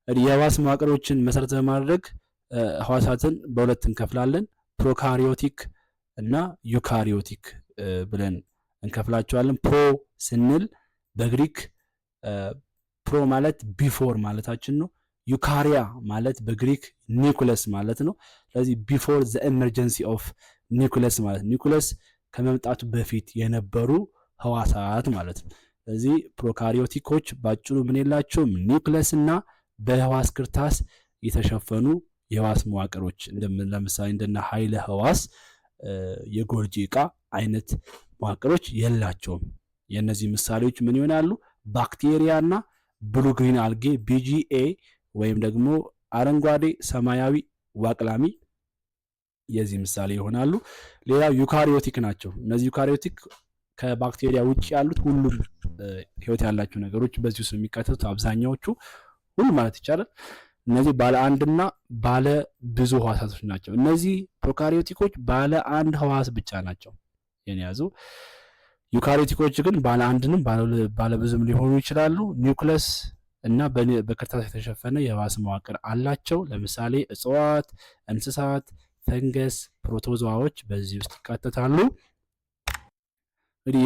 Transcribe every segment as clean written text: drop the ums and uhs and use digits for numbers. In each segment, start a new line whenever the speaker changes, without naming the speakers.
የህዋስ መዋቅሮችን መሰረት በማድረግ ህዋሳትን በሁለት እንከፍላለን። ፕሮካሪዮቲክ እና ዩካሪዮቲክ ብለን እንከፍላቸዋለን። ፕሮ ስንል በግሪክ ፕሮ ማለት ቢፎር ማለታችን ነው። ዩካሪያ ማለት በግሪክ ኒኩለስ ማለት ነው። ስለዚህ ቢፎር ዘ ኤመርጀንሲ ኦፍ ኒኩለስ ማለት ኒኩለስ ከመምጣቱ በፊት የነበሩ ህዋሳት ማለት ነው። ስለዚህ ፕሮካሪዮቲኮች ባጭሩ ምን የላቸውም ኒኩለስ እና በህዋስ ክርታስ የተሸፈኑ የህዋስ መዋቅሮች ለምሳሌ እንደነ ኃይለ ህዋስ የጎልጂ ዕቃ አይነት መዋቅሮች የላቸውም። የነዚህ ምሳሌዎች ምን ይሆናሉ? ባክቴሪያ እና ብሉ ግሪን አልጌ BGA ወይም ደግሞ አረንጓዴ ሰማያዊ ዋቅላሚ የዚህ ምሳሌ ይሆናሉ። ሌላው ዩካሪዮቲክ ናቸው። እነዚህ ዩካሪዮቲክ ከባክቴሪያ ውጭ ያሉት ሁሉም ህይወት ያላቸው ነገሮች በዚህ ውስጥ የሚካተቱት አብዛኛዎቹ ሁሉ ማለት ይቻላል እነዚህ ባለ አንድና ባለ ብዙ ህዋሳቶች ናቸው። እነዚህ ፕሮካሪዮቲኮች ባለ አንድ ህዋስ ብቻ ናቸው የያዙ። ዩካሪዮቲኮች ግን ባለ አንድንም ባለ ብዙም ሊሆኑ ይችላሉ። ኒውክለስ እና በክርታስ የተሸፈነ የህዋስ መዋቅር አላቸው። ለምሳሌ እጽዋት፣ እንስሳት፣ ፈንገስ፣ ፕሮቶዞዋዎች በዚህ ውስጥ ይካተታሉ። እንግዲህ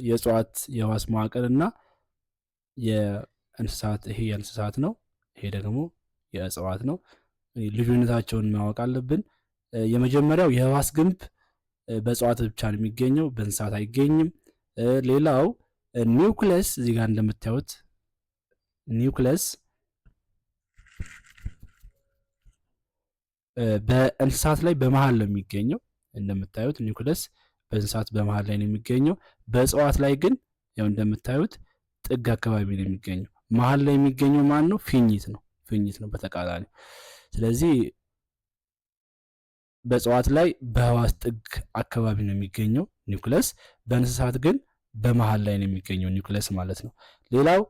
የእጽዋት የህዋስ መዋቅር እና የእንስሳት ይሄ የእንስሳት ነው፣ ይሄ ደግሞ የእጽዋት ነው። ልዩነታቸውን ማወቅ አለብን። የመጀመሪያው የህዋስ ግንብ በእጽዋት ብቻ ነው የሚገኘው፣ በእንስሳት አይገኝም። ሌላው ኒውክለስ እዚህ ጋር እንደምታዩት ኒውክለስ በእንስሳት ላይ በመሃል ነው የሚገኘው። እንደምታዩት ኒውክለስ በእንስሳት በመሃል ላይ ነው የሚገኘው። በእጽዋት ላይ ግን ያው እንደምታዩት ጥግ አካባቢ ነው የሚገኘው። መሃል ላይ የሚገኘው ማን ነው? ፊኝት ነው። ፊኝት ነው በተቃራኒ። ስለዚህ በእጽዋት ላይ በህዋስ ጥግ አካባቢ ነው የሚገኘው ኒውክለስ፣ በእንስሳት ግን በመሃል ላይ ነው የሚገኘው ኒውክለስ ማለት ነው። ሌላው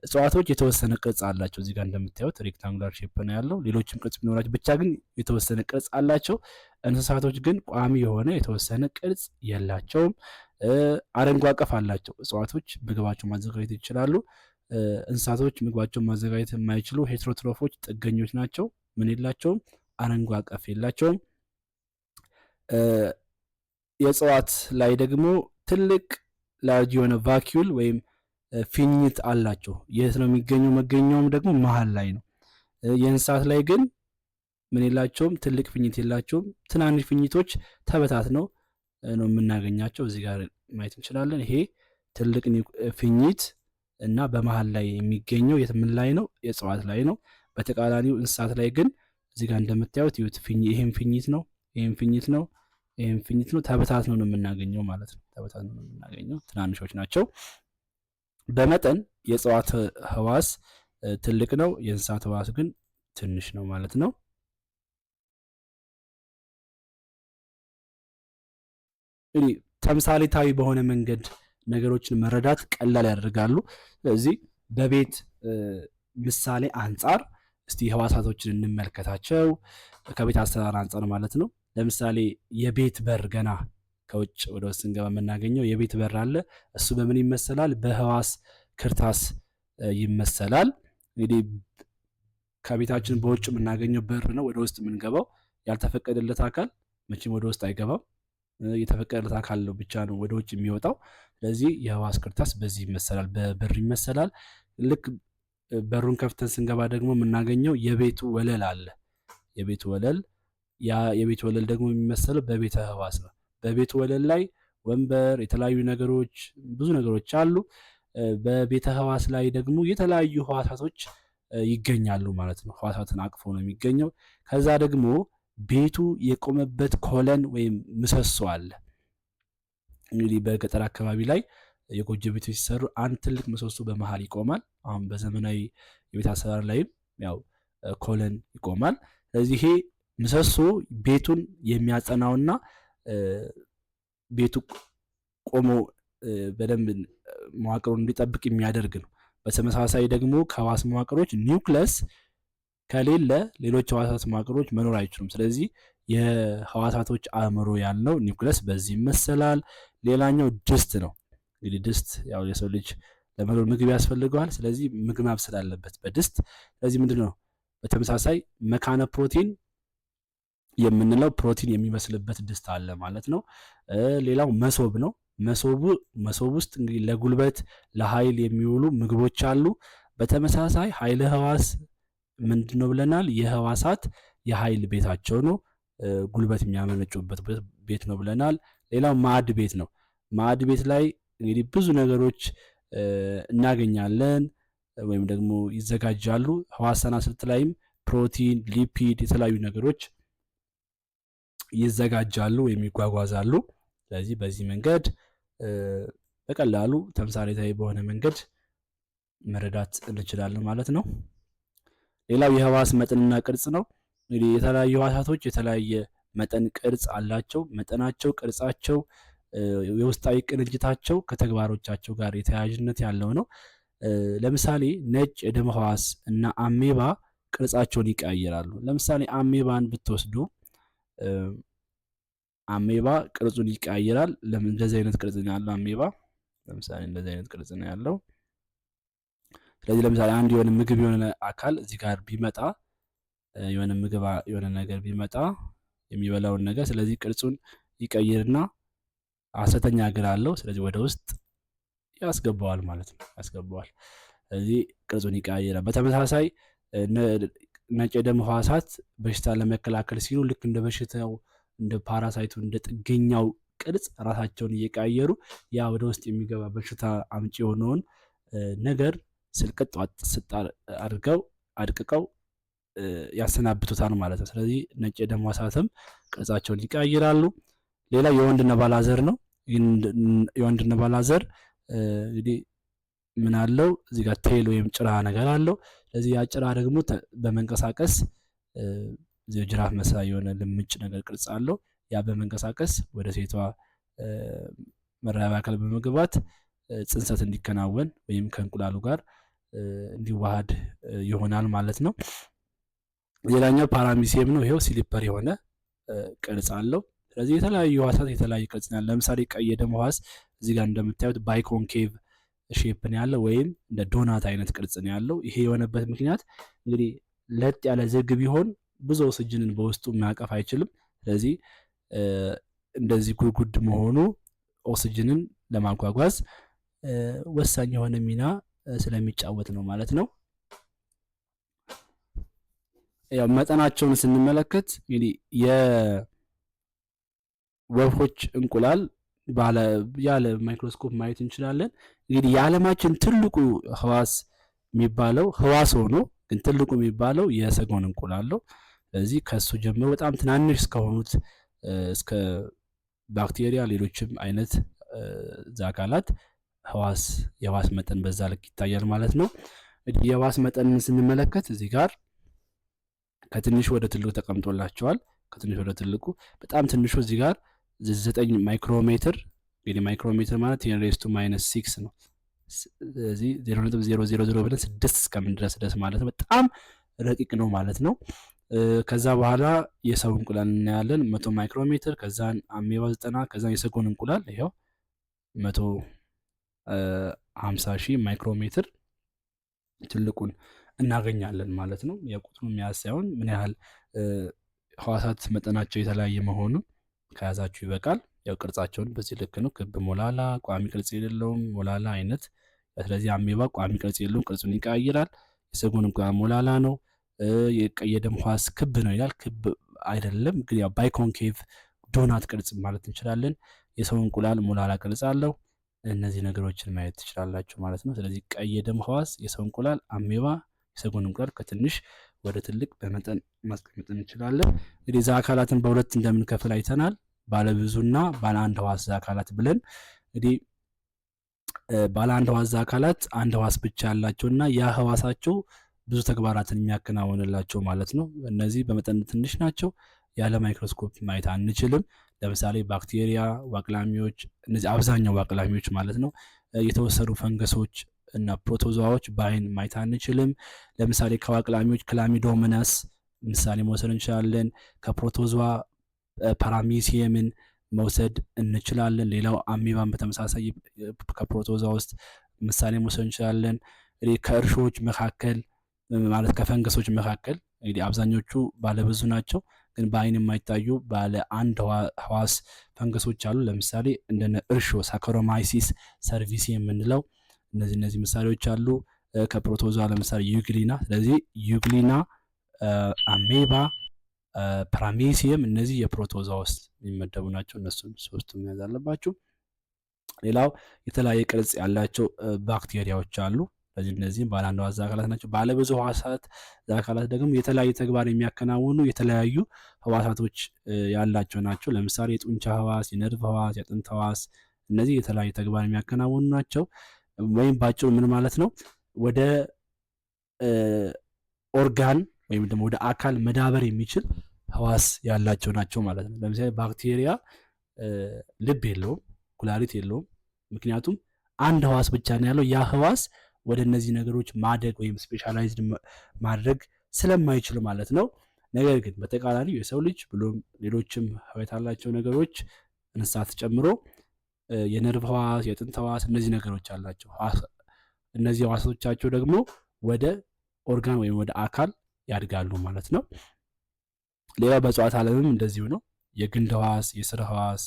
እጽዋቶች የተወሰነ ቅርጽ አላቸው። እዚህ ጋር እንደምታዩት ሬክታንጉላር ሼፕ ነው ያለው። ሌሎችም ቅርጽ ቢኖራቸው ብቻ ግን የተወሰነ ቅርጽ አላቸው። እንስሳቶች ግን ቋሚ የሆነ የተወሰነ ቅርጽ የላቸውም። አረንጓ አቀፍ አላቸው። እጽዋቶች ምግባቸውን ማዘጋጀት ይችላሉ። እንስሳቶች ምግባቸውን ማዘጋጀት የማይችሉ ሄትሮትሮፎች ጥገኞች ናቸው። ምን የላቸውም? አረንጓ አቀፍ የላቸውም። የእጽዋት ላይ ደግሞ ትልቅ ላርጅ የሆነ ቫኪዩል ወይም ፊኝት አላቸው። የት ነው የሚገኘው? መገኘውም ደግሞ መሃል ላይ ነው። የእንስሳት ላይ ግን ምን የላቸውም? ትልቅ ፊኝት የላቸውም። ትናንሽ ፊኝቶች ተበታትነው ነው የምናገኛቸው። እዚህ ጋር ማየት እንችላለን። ይሄ ትልቅ ፊኝት እና በመሃል ላይ የሚገኘው ምን ላይ ነው? የእጽዋት ላይ ነው። በተቃራኒው እንስሳት ላይ ግን እዚህ ጋር እንደምታዩት ይሄም ፊኝት ነው፣ ይሄም ፊኝት ነው፣ ይሄም ፊኝት ነው። ተበታትነው ነው የምናገኘው ማለት ነው። ተበታትነው ነው የምናገኘው። ትናንሾች ናቸው። በመጠን የእጽዋት ህዋስ ትልቅ ነው፣ የእንስሳት ህዋስ ግን ትንሽ ነው ማለት ነው። እንግዲህ ተምሳሌታዊ በሆነ መንገድ ነገሮችን መረዳት ቀላል ያደርጋሉ። ስለዚህ በቤት ምሳሌ አንጻር እስቲ ህዋሳቶችን እንመልከታቸው፣ ከቤት አሰራር አንጻር ማለት ነው። ለምሳሌ የቤት በር ገና ከውጭ ወደ ውስጥ ስንገባ የምናገኘው የቤት በር አለ። እሱ በምን ይመሰላል? በህዋስ ክርታስ ይመሰላል። እንግዲህ ከቤታችን በውጭ የምናገኘው በር ነው ወደ ውስጥ የምንገባው። ያልተፈቀደለት አካል መቼም ወደ ውስጥ አይገባም። የተፈቀደለት አካል ነው ብቻ ነው ወደ ውጭ የሚወጣው። ስለዚህ የህዋስ ክርታስ በዚህ ይመሰላል፣ በበር ይመሰላል። ልክ በሩን ከፍተን ስንገባ ደግሞ የምናገኘው የቤቱ ወለል አለ። የቤቱ ወለል የቤቱ ወለል ደግሞ የሚመሰለው በቤተ ህዋስ ነው። በቤቱ ወለል ላይ ወንበር፣ የተለያዩ ነገሮች፣ ብዙ ነገሮች አሉ። በቤተ ህዋስ ላይ ደግሞ የተለያዩ ህዋሳቶች ይገኛሉ ማለት ነው። ህዋሳትን አቅፎ ነው የሚገኘው። ከዛ ደግሞ ቤቱ የቆመበት ኮለን ወይም ምሰሶ አለ። እንግዲህ በገጠር አካባቢ ላይ የጎጆ ቤቶች ሲሰሩ አንድ ትልቅ ምሰሶ በመሃል ይቆማል። አሁን በዘመናዊ የቤት አሰራር ላይም ያው ኮለን ይቆማል። ስለዚህ ይሄ ምሰሶ ቤቱን የሚያጸናውና ቤቱ ቆሞ በደንብ መዋቅሩን እንዲጠብቅ የሚያደርግ ነው። በተመሳሳይ ደግሞ ከህዋስ መዋቅሮች ኒውክለስ ከሌለ ሌሎች ህዋሳት መዋቅሮች መኖር አይችሉም። ስለዚህ የህዋሳቶች አእምሮ ያለው ኒውክለስ በዚህ ይመሰላል። ሌላኛው ድስት ነው። እንግዲህ ድስት ያው የሰው ልጅ ለመኖር ምግብ ያስፈልገዋል። ስለዚህ ምግብ ማብሰል አለበት በድስት። ስለዚህ ምንድነው በተመሳሳይ መካነ ፕሮቲን የምንለው ፕሮቲን የሚመስልበት ድስት አለ ማለት ነው። ሌላው መሶብ ነው። መሶብ ውስጥ እንግዲህ ለጉልበት ለኃይል የሚውሉ ምግቦች አሉ። በተመሳሳይ ኃይለ ሕዋስ ምንድነው ብለናል? የሕዋሳት የኃይል ቤታቸው ነው። ጉልበት የሚያመነጩበት ቤት ነው ብለናል። ሌላው ማዕድ ቤት ነው። ማዕድ ቤት ላይ እንግዲህ ብዙ ነገሮች እናገኛለን ወይም ደግሞ ይዘጋጃሉ። ሕዋሳና ስልት ላይም ፕሮቲን፣ ሊፒድ የተለያዩ ነገሮች ይዘጋጃሉ ወይም ይጓጓዛሉ። ስለዚህ በዚህ መንገድ በቀላሉ ተምሳሌታዊ በሆነ መንገድ መረዳት እንችላለን ማለት ነው። ሌላው የሕዋስ መጠንና ቅርጽ ነው። እንግዲህ የተለያዩ ሕዋሳቶች የተለያየ መጠን ቅርጽ አላቸው። መጠናቸው፣ ቅርጻቸው፣ የውስጣዊ ቅንጅታቸው ከተግባሮቻቸው ጋር የተያያዥነት ያለው ነው። ለምሳሌ ነጭ የደም ሕዋስ እና አሜባ ቅርጻቸውን ይቀያየራሉ። ለምሳሌ አሜባን ብትወስዱ አሜባ ቅርጹን ይቀያየራል። ለምን እንደዚህ አይነት ቅርጽ ነው ያለው? አሜባ ለምሳሌ እንደዚህ አይነት ቅርጽ ነው ያለው። ስለዚህ ለምሳሌ አንድ የሆነ ምግብ የሆነ አካል እዚህ ጋር ቢመጣ የሆነ ምግብ የሆነ ነገር ቢመጣ የሚበላውን ነገር ስለዚህ ቅርጹን ይቀይርና ሐሰተኛ እግር አለው። ስለዚህ ወደ ውስጥ ያስገባዋል ማለት ነው፣ ያስገባዋል። ስለዚህ ቅርጹን ይቀያየራል። በተመሳሳይ ነጭ የደም ሕዋሳት በሽታ ለመከላከል ሲሉ ልክ እንደ በሽታው እንደ ፓራሳይቱ እንደ ጥገኛው ቅርጽ ራሳቸውን እየቀያየሩ ያ ወደ ውስጥ የሚገባ በሽታ አምጪ የሆነውን ነገር ስልቅጥ ስጣር አድርገው አድቅቀው ያሰናብቱታል ማለት ነው። ስለዚህ ነጭ የደም ሕዋሳትም ቅርጻቸውን ይቀያይራሉ። ሌላ የወንድ ነባላዘር ነው። የወንድ ነባላዘር እንግዲህ ምን አለው? እዚህ ጋር ቴል ወይም ጭራ ነገር አለው። ስለዚህ ያ ጭራ ደግሞ በመንቀሳቀስ ጅራፍ መሳይ የሆነ ልምጭ ነገር ቅርጽ አለው። ያ በመንቀሳቀስ ወደ ሴቷ መራቢያ አካል በመግባት ጽንሰት እንዲከናወን ወይም ከእንቁላሉ ጋር እንዲዋሃድ ይሆናል ማለት ነው። ሌላኛው ፓራሚሲየም ነው። ይሄው ሲሊፐር የሆነ ቅርጽ አለው። ስለዚህ የተለያዩ ሕዋሳት የተለያየ ቅርጽ ነው ያለው። ለምሳሌ ቀይ የደም ሕዋስ እዚህ ጋር እንደምታዩት ባይኮንኬቭ ሼፕ ነው ያለው ወይም እንደ ዶናት አይነት ቅርጽ ነው ያለው። ይሄ የሆነበት ምክንያት እንግዲህ ለጥ ያለ ዝግ ቢሆን ብዙ ኦክስጅንን በውስጡ ማቀፍ አይችልም። ስለዚህ እንደዚህ ጉድጉድ መሆኑ ኦክስጅንን ለማጓጓዝ ወሳኝ የሆነ ሚና ስለሚጫወት ነው ማለት ነው። ያው መጠናቸውን ስንመለከት እንግዲህ የወፎች እንቁላል ያለ ማይክሮስኮፕ ማየት እንችላለን። እንግዲህ የዓለማችን ትልቁ ሕዋስ የሚባለው ሕዋስ ሆኖ ግን ትልቁ የሚባለው የሰጎን እንቁላል ነው። ስለዚህ ከሱ ጀምሮ በጣም ትናንሽ እስከሆኑት እስከ ባክቴሪያ ሌሎችም አይነት አካላት የሕዋስ መጠን በዛ ልክ ይታያል ማለት ነው። የሕዋስ መጠን ስንመለከት እዚህ ጋር ከትንሹ ወደ ትልቁ ተቀምጦላቸዋል። ከትንሹ ወደ ትልቁ በጣም ትንሹ እዚህ ጋር 9 ማይክሮሜትር። እንግዲህ ማይክሮሜትር ማለት 10⁻⁶ ነው። ስለዚህ 0.000 ብለን 6 እስከምንድረስ ማለት ነው። በጣም ረቂቅ ነው ማለት ነው። ከዛ በኋላ የሰው እንቁላል እናያለን 100 ማይክሮሜትር። ከዛን አሜባ 90። ከዛን የሰጎን እንቁላል ይሄው 150,000 ማይክሮሜትር ትልቁን እናገኛለን ማለት ነው። የቁጥሩ የሚያዝ ሳይሆን ምን ያህል ሕዋሳት መጠናቸው የተለያየ መሆኑን ከያዛችሁ ይበቃል። ያው ቅርጻቸውን በዚህ ልክ ነው። ክብ፣ ሞላላ፣ ቋሚ ቅርጽ የሌለውም ሞላላ አይነት። ስለዚህ አሜባ ቋሚ ቅርጽ የለውም፣ ቅርጹን ይቀያይራል። የሰጎን እንቁላል ሞላላ ነው። የቀይ የደም ሕዋስ ክብ ነው ይላል። ክብ አይደለም ግን ያው ባይኮንኬቭ ዶናት ቅርጽ ማለት እንችላለን። የሰው እንቁላል ሞላላ ቅርጽ አለው። እነዚህ ነገሮችን ማየት ትችላላችሁ ማለት ነው። ስለዚህ ቀይ የደም ሕዋስ፣ የሰው እንቁላል፣ አሜባ፣ የሰጎን እንቁላል ከትንሽ ወደ ትልቅ በመጠን ማስቀመጥ እንችላለን። እንግዲህ እዛ አካላትን በሁለት እንደምንከፍል አይተናል። ባለብዙና ባለ አንድ ሕዋስ አካላት ብለን እንግዲህ ባለ አንድ ሕዋስ አካላት አንድ ሕዋስ ብቻ ያላቸውና ያ ሕዋሳቸው ብዙ ተግባራትን የሚያከናውንላቸው ማለት ነው። እነዚህ በመጠን ትንሽ ናቸው። ያለ ማይክሮስኮፕ ማየት አንችልም። ለምሳሌ ባክቴሪያ፣ ዋቅላሚዎች፣ እነዚህ አብዛኛው ዋቅላሚዎች ማለት ነው። የተወሰኑ ፈንገሶች እና ፕሮቶዞዋዎች በአይን ማየት አንችልም። ለምሳሌ ከዋቅላሚዎች ክላሚዶሞናስ ምሳሌ መውሰድ እንችላለን። ከፕሮቶዞዋ ፓራሚሲየምን መውሰድ እንችላለን። ሌላው አሜባን በተመሳሳይ ከፕሮቶዞዋ ውስጥ ምሳሌ መውሰድ እንችላለን። እንግዲህ ከእርሾዎች መካከል ማለት ከፈንገሶች መካከል እንግዲህ አብዛኞቹ ባለብዙ ናቸው፣ ግን በአይን የማይታዩ ባለ አንድ ህዋስ ፈንገሶች አሉ። ለምሳሌ እንደነ እርሾ፣ ሳካሮማይሲስ ሰርቪስ የምንለው እነዚህ ምሳሌዎች አሉ። ከፕሮቶዛ ለምሳሌ ዩግሊና። ስለዚህ ዩግሊና፣ አሜባ፣ ፓራሜሲየም እነዚህ የፕሮቶዛ ውስጥ የሚመደቡ ናቸው። እነሱን ሶስቱም መያዝ አለባችሁ። ሌላው የተለያየ ቅርጽ ያላቸው ባክቴሪያዎች አሉ። ስለዚህ እነዚህም ባለ አንድ ህዋስ አካላት ናቸው። ባለ ብዙ ህዋሳት አካላት ደግሞ የተለያየ ተግባር የሚያከናውኑ የተለያዩ ህዋሳቶች ያላቸው ናቸው። ለምሳሌ የጡንቻ ህዋስ፣ የነርቭ ህዋስ፣ የአጥንት ህዋስ እነዚህ የተለያየ ተግባር የሚያከናውኑ ናቸው። ወይም ባጭሩ ምን ማለት ነው? ወደ ኦርጋን ወይም ደግሞ ወደ አካል መዳበር የሚችል ህዋስ ያላቸው ናቸው ማለት ነው። ለምሳሌ ባክቴሪያ ልብ የለውም፣ ኩላሊት የለውም። ምክንያቱም አንድ ህዋስ ብቻ ነው ያለው። ያ ህዋስ ወደ እነዚህ ነገሮች ማደግ ወይም ስፔሻላይዝድ ማድረግ ስለማይችሉ ማለት ነው። ነገር ግን በተቃራኒው የሰው ልጅ ብሎም ሌሎችም ህይወት ያላቸው ነገሮች እንስሳት ጨምሮ የነርቭ ህዋስ፣ የጥንት ህዋስ እነዚህ ነገሮች አላቸው። እነዚህ ህዋሶቻቸው ደግሞ ወደ ኦርጋን ወይም ወደ አካል ያድጋሉ ማለት ነው። ሌላው በእጽዋት ዓለምም እንደዚሁ ነው። የግንድ ህዋስ፣ የስር ህዋስ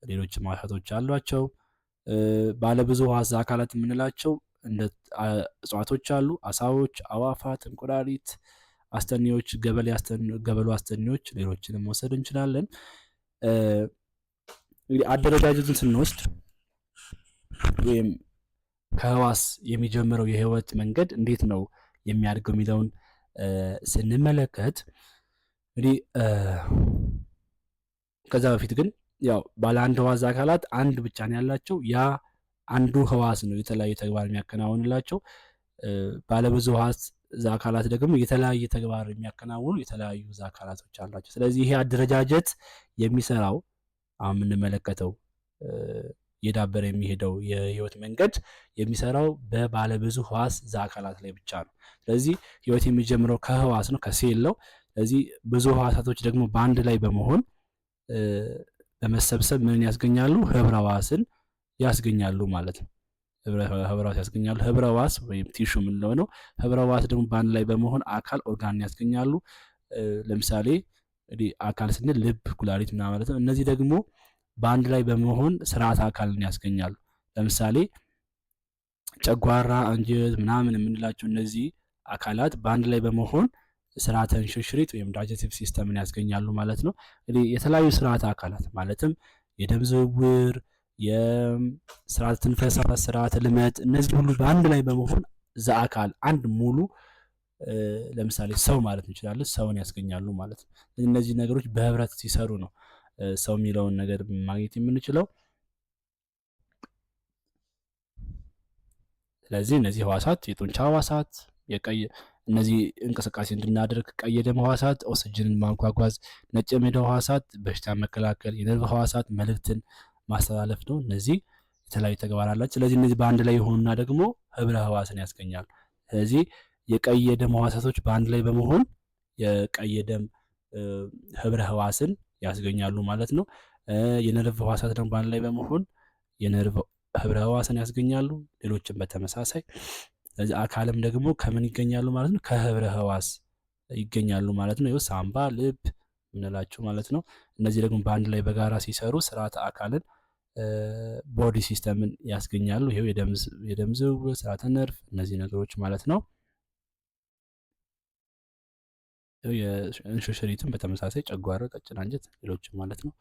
ሌሎችም ህዋሳቶች አሏቸው። ባለብዙ ህዋስ አካላት የምንላቸው እንደ እጽዋቶች አሉ። አሳዎች፣ አዋፋት፣ እንቁራሪት፣ አስተኔዎች፣ ገበሉ አስተኔዎች ሌሎችንም መውሰድ እንችላለን። እንግዲህ አደረጃጀቱን ስንወስድ ወይም ከህዋስ የሚጀምረው የህይወት መንገድ እንዴት ነው የሚያድገው የሚለውን ስንመለከት እንግዲህ ከዛ በፊት ግን ያው ባለ አንድ ህዋስ አካላት አንድ ብቻ ነው ያላቸው። ያ አንዱ ህዋስ ነው የተለያየ ተግባር የሚያከናውንላቸው። ባለብዙ ህዋስ አካላት ደግሞ የተለያየ ተግባር የሚያከናውኑ የተለያዩ አካላቶች አላቸው። ስለዚህ ይሄ አደረጃጀት የሚሰራው አሁን የምንመለከተው የዳበረ የሚሄደው የህይወት መንገድ የሚሰራው በባለብዙ ህዋስ አካላት ላይ ብቻ ነው። ስለዚህ ህይወት የሚጀምረው ከህዋስ ነው፣ ከሴል ነው። ስለዚህ ብዙ ህዋሳቶች ደግሞ በአንድ ላይ በመሆን በመሰብሰብ ምን ያስገኛሉ? ህብረ ህዋስን ያስገኛሉ ማለት ነው። ህብረ ህዋስ ያስገኛሉ። ህብረ ህዋስ ወይም ቲሹ የምንለው ነው። ህብረ ህዋስ ደግሞ በአንድ ላይ በመሆን አካል ኦርጋን ያስገኛሉ። ለምሳሌ እንግዲህ አካል ስንል ልብ፣ ኩላሊት ምናምን ማለት ነው። እነዚህ ደግሞ በአንድ ላይ በመሆን ስርዓተ አካልን ያስገኛሉ። ለምሳሌ ጨጓራ፣ አንጀት ምናምን የምንላቸው እነዚህ አካላት በአንድ ላይ በመሆን ስርዓተ እንሽርሽሪት ወይም ዳይጀስቲቭ ሲስተምን ያስገኛሉ ማለት ነው። እንግዲህ የተለያዩ ስርዓተ አካላት ማለትም የደም ዝውውር፣ የስርዓተ ትንፈሳ፣ ስርዓተ ልመት እነዚህ ሁሉ በአንድ ላይ በመሆን አካል አንድ ሙሉ ለምሳሌ ሰው ማለት እንችላለን ሰውን ያስገኛሉ ማለት ነው። እነዚህ ነገሮች በህብረት ሲሰሩ ነው ሰው የሚለውን ነገር ማግኘት የምንችለው። ስለዚህ እነዚህ ህዋሳት የጡንቻ ህዋሳት እነዚህ እንቅስቃሴ እንድናደርግ፣ ቀይ የደም ህዋሳት ኦክስጅንን ማጓጓዝ፣ ነጭ የሜዳ ህዋሳት በሽታ መከላከል፣ የነርቭ ህዋሳት መልእክትን ማስተላለፍ ነው። እነዚህ የተለያዩ ተግባር አላቸው። ስለዚህ እነዚህ በአንድ ላይ የሆኑና ደግሞ ህብረ ህዋስን ያስገኛሉ። ስለዚህ የቀይ የደም ህዋሳቶች በአንድ ላይ በመሆን የቀይ የደም ህብረ ህዋስን ያስገኛሉ ማለት ነው። የነርቭ ህዋሳት ደግሞ በአንድ ላይ በመሆን የነርቭ ህብረ ህዋስን ያስገኛሉ። ሌሎችም በተመሳሳይ። ስለዚህ አካልም ደግሞ ከምን ይገኛሉ ማለት ነው? ከህብረ ህዋስ ይገኛሉ ማለት ነው። ይኸው ሳምባ፣ ልብ ምንላቸው ማለት ነው። እነዚህ ደግሞ በአንድ ላይ በጋራ ሲሰሩ ስርዓተ አካልን ቦዲ ሲስተምን ያስገኛሉ። ይሄው የደም ዝውውር፣ ስርዓተ ነርቭ እነዚህ ነገሮች ማለት ነው። የእንሽርሽሪትም በተመሳሳይ ጨጓራ፣ ቀጭን አንጀት ሌሎችም ማለት ነው።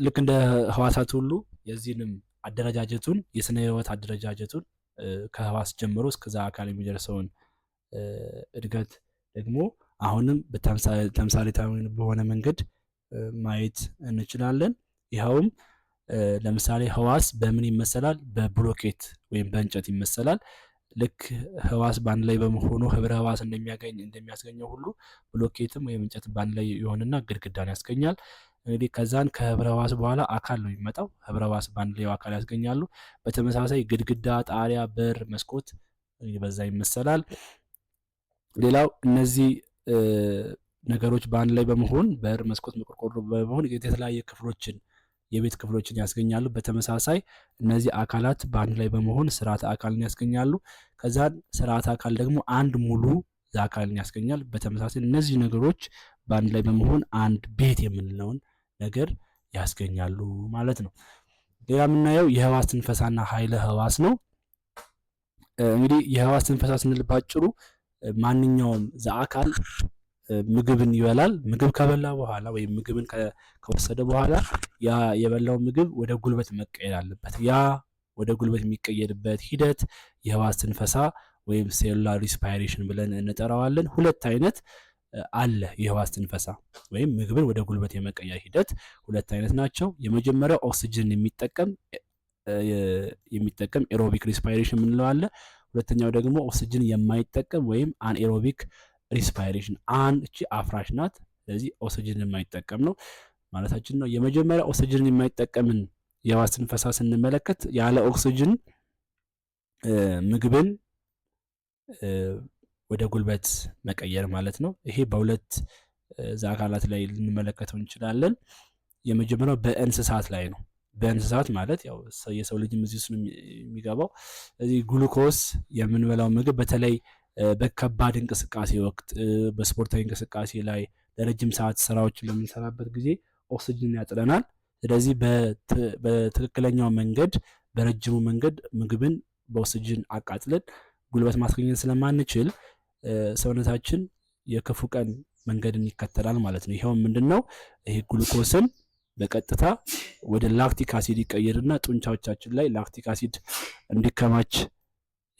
ልክ እንደ ህዋሳት ሁሉ የዚህንም አደረጃጀቱን የስነ ህይወት አደረጃጀቱን ከህዋስ ጀምሮ እስከዛ አካል የሚደርሰውን እድገት ደግሞ አሁንም በተምሳሌታዊ በሆነ መንገድ ማየት እንችላለን። ይኸውም ለምሳሌ ህዋስ በምን ይመሰላል? በብሎኬት ወይም በእንጨት ይመሰላል። ልክ ህዋስ በአንድ ላይ በመሆኑ ህብረ ህዋስ እንደሚያስገኘው ሁሉ ብሎኬትም ወይም እንጨት በአንድ ላይ የሆነና ግድግዳን ያስገኛል። እንግዲህ ከዛን ከህብረ ህዋስ በኋላ አካል ነው የሚመጣው። ህብረ ህዋስ በአንድ ላይ አካል ያስገኛሉ። በተመሳሳይ ግድግዳ፣ ጣሪያ፣ በር፣ መስኮት በዛ ይመሰላል። ሌላው እነዚህ ነገሮች በአንድ ላይ በመሆን በር፣ መስኮት፣ ቆርቆሮ በመሆን የተለያየ ክፍሎችን የቤት ክፍሎችን ያስገኛሉ። በተመሳሳይ እነዚህ አካላት በአንድ ላይ በመሆን ስርዓተ አካልን ያስገኛሉ። ከዛን ስርዓተ አካል ደግሞ አንድ ሙሉ አካልን ያስገኛል። በተመሳሳይ እነዚህ ነገሮች በአንድ ላይ በመሆን አንድ ቤት የምንለውን ነገር ያስገኛሉ ማለት ነው። ሌላ የምናየው የህዋስ ትንፈሳና ኃይለ ህዋስ ነው። እንግዲህ የህዋስ ትንፈሳ ስንል ባጭሩ ማንኛውም ዘአካል ምግብን ይበላል። ምግብ ከበላ በኋላ ወይም ምግብን ከወሰደ በኋላ ያ የበላው ምግብ ወደ ጉልበት መቀየር አለበት። ያ ወደ ጉልበት የሚቀየርበት ሂደት የህዋስ ትንፈሳ ወይም ሴሉላር ሪስፓይሬሽን ብለን እንጠራዋለን። ሁለት አይነት አለ የህዋስ ትንፈሳ ወይም ምግብን ወደ ጉልበት የመቀየር ሂደት ሁለት አይነት ናቸው። የመጀመሪያው ኦክሲጅን የሚጠቀም ኤሮቢክ ሪስፓይሬሽን የምንለው አለ። ሁለተኛው ደግሞ ኦክሲጅን የማይጠቀም ወይም አንኤሮቢክ ሪስፓይሬሽን። እቺ አፍራሽ ናት። ስለዚህ ኦክሲጅን የማይጠቀም ነው ማለታችን ነው። የመጀመሪያ ኦክሲጅን የማይጠቀምን የህዋስ ትንፈሳ ስንመለከት ያለ ኦክሲጅን ምግብን ወደ ጉልበት መቀየር ማለት ነው። ይሄ በሁለት አካላት ላይ ልንመለከተው እንችላለን። የመጀመሪያው በእንስሳት ላይ ነው። በእንስሳት ማለት ያው የሰው ልጅም እዚህ ውስጥ የሚገባው እዚህ ግሉኮስ የምንበላው ምግብ በተለይ በከባድ እንቅስቃሴ ወቅት በስፖርታዊ እንቅስቃሴ ላይ ለረጅም ሰዓት ስራዎችን በምንሰራበት ጊዜ ኦክሲጅን ያጥረናል። ስለዚህ በትክክለኛው መንገድ በረጅሙ መንገድ ምግብን በኦክሲጅን አቃጥለን ጉልበት ማስገኘት ስለማንችል ሰውነታችን የክፉ ቀን መንገድን ይከተላል ማለት ነው። ይሄው ምንድነው? ይሄ ግሉኮስን በቀጥታ ወደ ላክቲክ አሲድ ይቀየርና ጡንቻዎቻችን ላይ ላክቲክ አሲድ እንዲከማች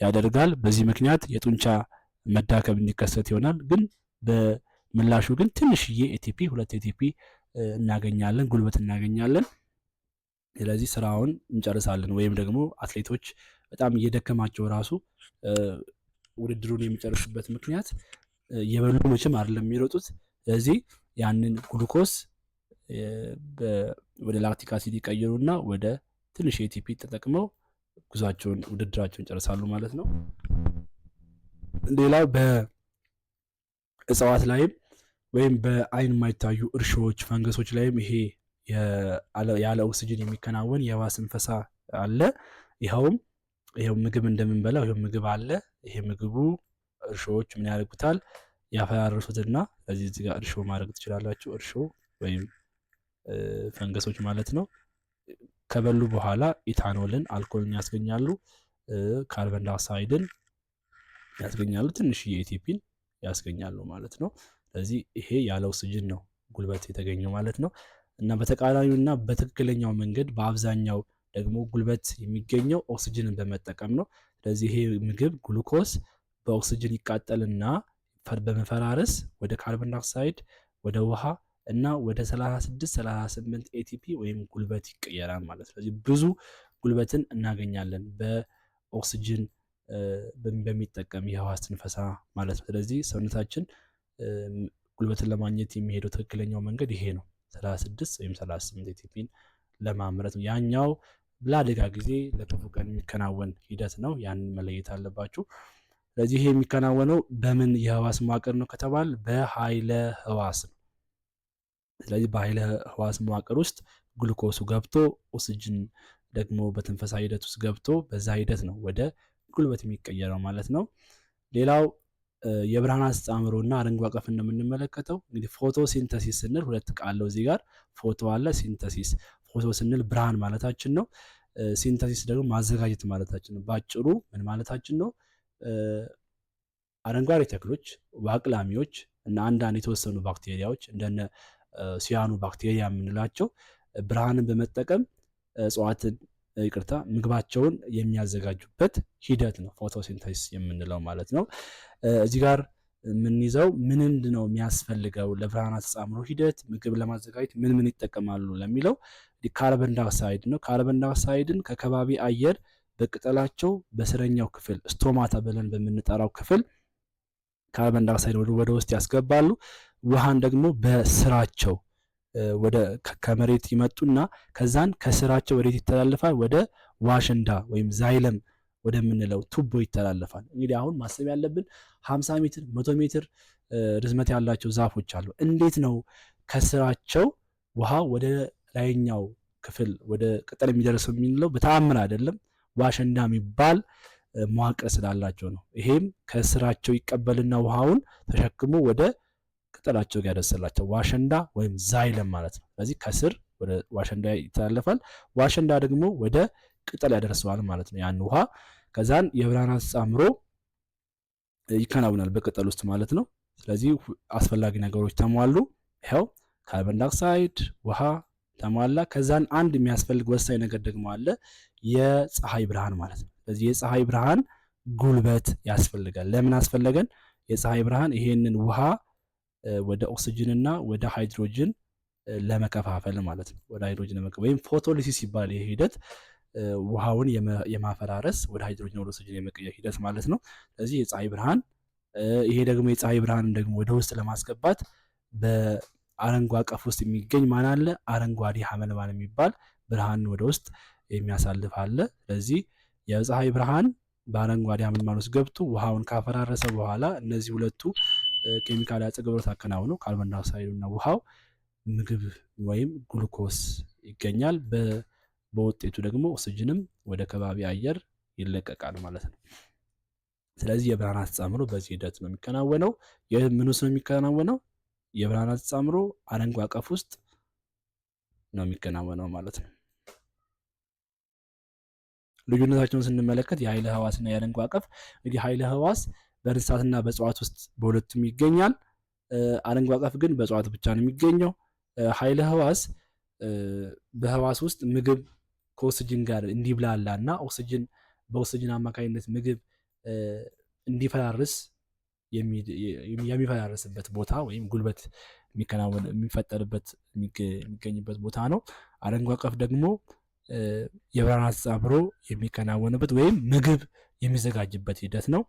ያደርጋል። በዚህ ምክንያት የጡንቻ መዳከም እንዲከሰት ይሆናል። ግን በምላሹ ግን ትንሽዬ ኤቲፒ 2 ኤቲፒ እናገኛለን፣ ጉልበት እናገኛለን። ስለዚህ ስራውን እንጨርሳለን። ወይም ደግሞ አትሌቶች በጣም እየደከማቸው ራሱ ውድድሩን የሚጨርሱበት ምክንያት የበሉ መቼም አይደለም የሚሮጡት። ስለዚህ ያንን ግሉኮስ ወደ ላክቲክ አሲድ ይቀይሩና ወደ ትንሽ ኤቲፒ ተጠቅመው ጉዟቸውን ውድድራቸውን ይጨርሳሉ ማለት ነው። ሌላው በእጽዋት ላይም ወይም በአይን የማይታዩ እርሾዎች፣ ፈንገሶች ላይም ይሄ ያለ ኦክሲጅን የሚከናወን የህዋስ ትንፈሳ አለ። ይኸው ምግብ እንደምንበላው ይኸው ምግብ አለ። ይሄ ምግቡ እርሾዎች ምን ያደርጉታል? ያፈራርሱትና እዚህ ጋር እርሾ ማድረግ ትችላላችሁ። እርሾ ወይም ፈንገሶች ማለት ነው። ከበሉ በኋላ ኢታኖልን፣ አልኮልን ያስገኛሉ፣ ካርበን ዳይኦክሳይድን ያስገኛሉ፣ ትንሽዬ ኤቲፒን ያስገኛሉ ማለት ነው። ስለዚህ ይሄ ያለ ኦክሲጅን ነው ጉልበት የተገኘው ማለት ነው። እና በተቃራኒውና በትክክለኛው መንገድ በአብዛኛው ደግሞ ጉልበት የሚገኘው ኦክሲጅንን በመጠቀም ነው። ስለዚህ ይሄ ምግብ ግሉኮስ በኦክሲጅን ይቃጠልና በመፈራረስ ወደ ካርበን ዳይኦክሳይድ፣ ወደ ውሃ እና ወደ 36-38 ኤቲፒ ወይም ጉልበት ይቀየራል ማለት ነው። ስለዚህ ብዙ ጉልበትን እናገኛለን በኦክሲጅን በሚጠቀም የህዋስ ትንፈሳ ማለት ነው። ስለዚህ ሰውነታችን ጉልበትን ለማግኘት የሚሄደው ትክክለኛው መንገድ ይሄ ነው፣ 36 ወይም 38 ኤቲፒን ለማምረት ነው። ያኛው ለአደጋ ጊዜ ለክፉ ቀን የሚከናወን ሂደት ነው። ያንን መለየት አለባችሁ። ስለዚህ ይሄ የሚከናወነው በምን የህዋስ መዋቅር ነው ከተባል በኃይለ ህዋስ ነው። ስለዚህ በኃይለ ህዋስ መዋቅር ውስጥ ግሉኮሱ ገብቶ ኦክሲጅን ደግሞ በትንፈሳ ሂደት ውስጥ ገብቶ በዛ ሂደት ነው ወደ ጉልበት የሚቀየረው ማለት ነው። ሌላው የብርሃን አስተጻምሮና አረንጓዴ አቀፍ እንደምንመለከተው እንግዲህ ፎቶሲንተሲስ ስንል ሁለት ቃል ነው እዚህ ጋር ፎቶ አለ፣ ሲንተሲስ። ፎቶ ስንል ብርሃን ማለታችን ነው። ሲንተሲስ ደግሞ ማዘጋጀት ማለታችን ነው። ባጭሩ ምን ማለታችን ነው? አረንጓዴ ተክሎች፣ ዋቅላሚዎች እና አንዳንድ የተወሰኑ ባክቴሪያዎች እንደነ ሲያኑ ባክቴሪያ የምንላቸው ብርሃንን በመጠቀም እጽዋትን ምግባቸውን የሚያዘጋጁበት ሂደት ነው ፎቶሲንተሲስ የምንለው ማለት ነው። እዚህ ጋር የምንይዘው ምንድን ነው የሚያስፈልገው ለብርሃን አስተጻምሮ ሂደት ምግብ ለማዘጋጀት ምን ይጠቀማሉ ለሚለው ካርበን ዳይኦክሳይድ ነው። ካርበን ዳይኦክሳይድን ከከባቢ አየር በቅጠላቸው በስረኛው ክፍል ስቶማታ ብለን በምንጠራው ክፍል ካርበን ዳይኦክሳይድ ወደ ውስጥ ያስገባሉ። ውሃን ደግሞ በስራቸው ወደ ከመሬት ይመጡና ከዛን ከስራቸው ወዴት ይተላለፋል? ወደ ዋሽንዳ ወይም ዛይለም ወደምንለው ቱቦ ይተላለፋል። እንግዲህ አሁን ማሰብ ያለብን 50 ሜትር 100 ሜትር ርዝመት ያላቸው ዛፎች አሉ። እንዴት ነው ከስራቸው ውሃ ወደ ላይኛው ክፍል ወደ ቅጠል የሚደርሰው የሚለው በተአምር አይደለም። ዋሸንዳ የሚባል መዋቅር ስላላቸው ነው። ይሄም ከስራቸው ይቀበልና ውሃውን ተሸክሞ ወደ ቅጠላቸው ጋር ያደርሰላቸው ዋሸንዳ ወይም ዛይለም ማለት ነው። ስለዚህ ከስር ወደ ዋሸንዳ ይተላለፋል። ዋሸንዳ ደግሞ ወደ ቅጠል ያደርሰዋል ማለት ነው ያን ውሃ። ከዛን የብርሃን አስተጻምሮ ይከናወናል በቅጠል ውስጥ ማለት ነው። ስለዚህ አስፈላጊ ነገሮች ተሟሉ። ይኸው ካርቦን ዳይኦክሳይድ፣ ውሃ ተሟላ። ከዛን አንድ የሚያስፈልግ ወሳኝ ነገር ደግሞ አለ፣ የፀሐይ ብርሃን ማለት ነው። ስለዚህ የፀሐይ ብርሃን ጉልበት ያስፈልጋል። ለምን አስፈለገን? የፀሐይ ብርሃን ይሄንን ውሃ ወደ ኦክሲጅንና ወደ ሃይድሮጅን ለመከፋፈል ማለት ነው። ወደ ሃይድሮጅን ወይም ፎቶሊሲስ ይባላል ይሄ ሂደት፣ ውሃውን የማፈራረስ ወደ ሃይድሮጅን ወደ ኦክሲጅን የመቀየር ሂደት ማለት ነው። ስለዚህ የፀሐይ ብርሃን ይሄ ደግሞ የፀሐይ ብርሃን ደግሞ ወደ ውስጥ ለማስገባት በአረንጓ አቀፍ ውስጥ የሚገኝ ማን አለ? አረንጓዴ ሐመልማል የሚባል ብርሃን ወደ ውስጥ የሚያሳልፍ አለ። ስለዚህ የፀሐይ ብርሃን በአረንጓዴ ሐመልማል ውስጥ ገብቶ ውሃውን ካፈራረሰ በኋላ እነዚህ ሁለቱ ኬሚካል አጸግብሮት አከናውነው ካርቦን ዳይኦክሳይዱ እና ውሃው ምግብ ወይም ግሉኮስ ይገኛል። በውጤቱ ደግሞ ኦክሲጅንም ወደ ከባቢ አየር ይለቀቃል ማለት ነው። ስለዚህ የብርሃን አስተጻምሮ በዚህ ሂደት ነው የሚከናወነው። ምንስ ነው የሚከናወነው? የብርሃን አስተጻምሮ አረንጓ አቀፍ ውስጥ ነው የሚከናወነው ማለት ነው። ልዩነታቸውን ስንመለከት የኃይለ ህዋስና የአረንጓ አቀፍ፣ እንግዲህ ኃይለ ህዋስ በእንስሳትና በእጽዋት ውስጥ በሁለቱም ይገኛል። አረንጓ አቀፍ ግን በእጽዋት ብቻ ነው የሚገኘው። ኃይለ ህዋስ በህዋስ ውስጥ ምግብ ከኦክሲጅን ጋር እንዲብላላ እና ኦክሲጅን በኦክሲጅን አማካኝነት ምግብ እንዲፈራርስ የሚፈራርስበት ቦታ ወይም ጉልበት የሚፈጠርበት የሚገኝበት ቦታ ነው። አረንጓ አቀፍ ደግሞ የብርሃን አስተጻምሮ የሚከናወንበት ወይም ምግብ የሚዘጋጅበት ሂደት ነው።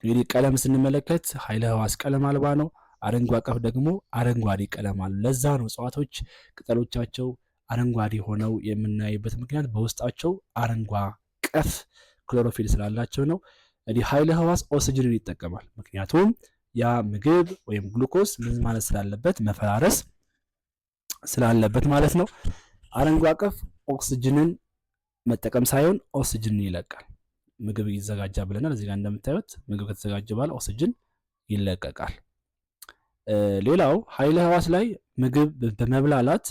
እንግዲህ ቀለም ስንመለከት ኃይለ ህዋስ ቀለም አልባ ነው። አረንጓ አቀፍ ደግሞ አረንጓዴ ቀለም አለ። ለዛ ነው እጽዋቶች ቅጠሎቻቸው አረንጓዴ ሆነው የምናይበት ምክንያት በውስጣቸው አረንጓ ቀፍ ክሎሮፊል ስላላቸው ነው። እንግዲህ ኃይለ ህዋስ ኦክሲጅንን ይጠቀማል። ምክንያቱም ያ ምግብ ወይም ግሉኮስ ምን ማለት ስላለበት መፈራረስ ስላለበት ማለት ነው። አረንጓ አቀፍ ኦክሲጅንን መጠቀም ሳይሆን ኦክሲጅንን ይለቃል። ምግብ ይዘጋጃ ብለናል። እዚህ ጋር እንደምታዩት ምግብ ከተዘጋጀ በኋላ ኦክሲጅን ይለቀቃል። ሌላው ኃይለ ህዋስ ላይ ምግብ በመብላላት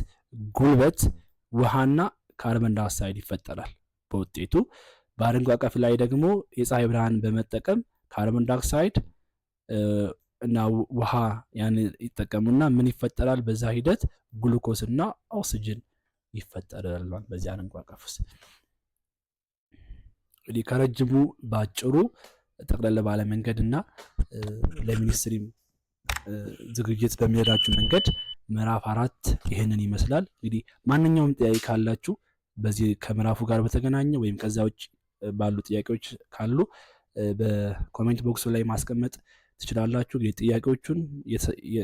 ጉልበት፣ ውሃና ካርቦን ዳይኦክሳይድ ይፈጠራል በውጤቱ። በአረንጓ አቀፍ ላይ ደግሞ የፀሐይ ብርሃን በመጠቀም ካርቦን ዳይኦክሳይድ እና ውሃ ያን ይጠቀሙና ምን ይፈጠራል? በዛ ሂደት ግሉኮስ እና ኦክሲጅን ይፈጠራል በዚህ አረንጓ አቀፍ ውስጥ። እንግዲህ ከረጅሙ ባጭሩ ጠቅለል ባለ መንገድና ለሚኒስትሪም ዝግጅት በሚረዳችሁ መንገድ ምዕራፍ 4 ይሄንን ይመስላል። እንግዲህ ማንኛውም ጥያቄ ካላችሁ በዚህ ከምዕራፉ ጋር በተገናኘ ወይም ከዛ ውጭ ባሉ ጥያቄዎች ካሉ በኮሜንት ቦክሱ ላይ ማስቀመጥ ትችላላችሁ። እንግዲህ ጥያቄዎቹን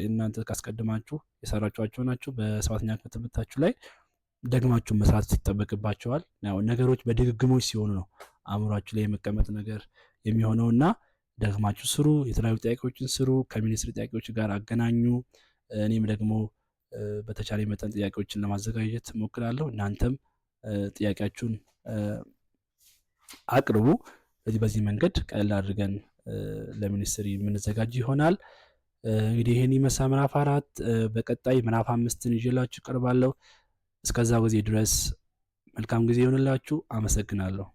እናንተ ካስቀድማችሁ የሰራችኋቸው ናቸው። በሰባተኛ ክፍል ትምህርታችሁ ላይ ደግማችሁ መስራት ይጠበቅባቸዋል። ያው ነገሮች በድግግሞች ሲሆኑ ነው አእምሯችሁ ላይ የመቀመጥ ነገር የሚሆነውና ደግማችሁ ስሩ። የተለያዩ ጥያቄዎችን ስሩ። ከሚኒስትሪ ጥያቄዎች ጋር አገናኙ። እኔም ደግሞ በተቻለ መጠን ጥያቄዎችን ለማዘጋጀት ሞክራለሁ። እናንተም ጥያቄያችሁን አቅርቡ። በዚህ መንገድ ቀለል አድርገን ለሚኒስትሪ የምንዘጋጅ ይሆናል። እንግዲህ ይህን ይመስላል ምዕራፍ 4። በቀጣይ ምዕራፍ 5ን ይዤላችሁ እቀርባለሁ። እስከዛ ጊዜ ድረስ መልካም ጊዜ ይሆንላችሁ። አመሰግናለሁ።